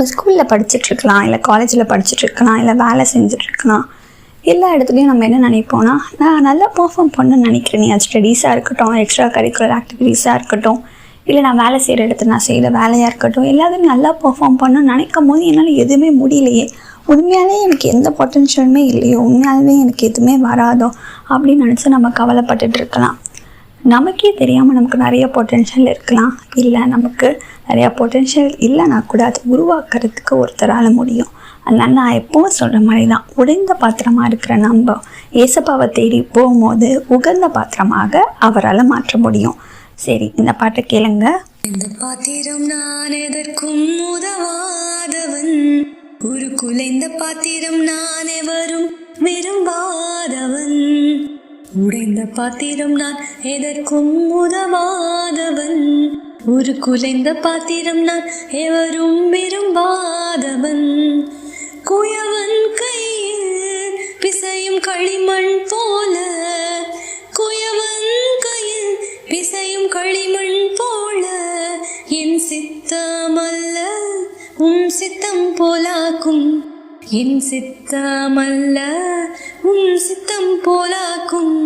நம்ம ஸ்கூலில் படிச்சுட்ருக்கலாம், இல்லை காலேஜில் படிச்சுட்ருக்கலாம், இல்லை வேலை செஞ்சிட்ருக்கலாம். எல்லா இடத்துலையும் நம்ம என்ன நினைப்போம்னா, நான் நல்லா பர்ஃபார்ம் பண்ணணும்னு நினைக்கிறேன். அது ஸ்டடீஸாக இருக்கட்டும், எக்ஸ்ட்ரா கரிக்குலர் ஆக்டிவிட்டீஸாக இருக்கட்டும், இல்லை நான் வேலை செய்கிற இடத்துல நான் செய்கிற வேலையாக இருக்கட்டும், எல்லாத்தையும் நல்லா பர்ஃபார்ம் பண்ணணும்னு நினைக்கும் போது என்னால் எதுவுமே முடியலையே, உண்மையாலே எனக்கு எந்த பொட்டென்ஷியலுமே இல்லையோ, உண்மையாலுமே எனக்கு எதுவுமே வராதோ அப்படின்னு நினச்சி நம்ம கவலைப்பட்டுட்டு இருக்கலாம். நமக்கே தெரியாமல் நமக்கு நிறைய பொட்டென்ஷியல் இருக்கலாம், இல்லை நமக்கு நிறையா பொட்டென்ஷியல் இல்லைனா கூட அதை உருவாக்குறதுக்கு ஒருத்தரால் முடியும். அதனால் நான் எப்பவும் சொல்கிற மாதிரி தான், உடைந்த பாத்திரமாக இருக்கிற நம்ம ஏசப்பாவை தேடி போகும்போது உகந்த பாத்திரமாக அவரால் மாற்ற முடியும். சரி, இந்த பாட்டை கேளுங்க. இந்த பாத்திரம் நான் எதற்கும் உதவாதவன், ஒரு குலைந்த பாத்திரம் நான் எவரும் விரும்பாதவன். உடைந்த பாத்திரம் நான் எதற்கும் உதவாதவன், ஒரு குலைந்த பாத்திரம் நான் எவரும் விரும்பாதவன். குயவன் கையில் பிசையும் களிமண் போல, குயவன் கையில் பிசையும் களிமண் போல, என் சித்தமல்ல சித்தம் போலாக்கும், என் சித்தமல்ல சித்தம் போலாக்கும்.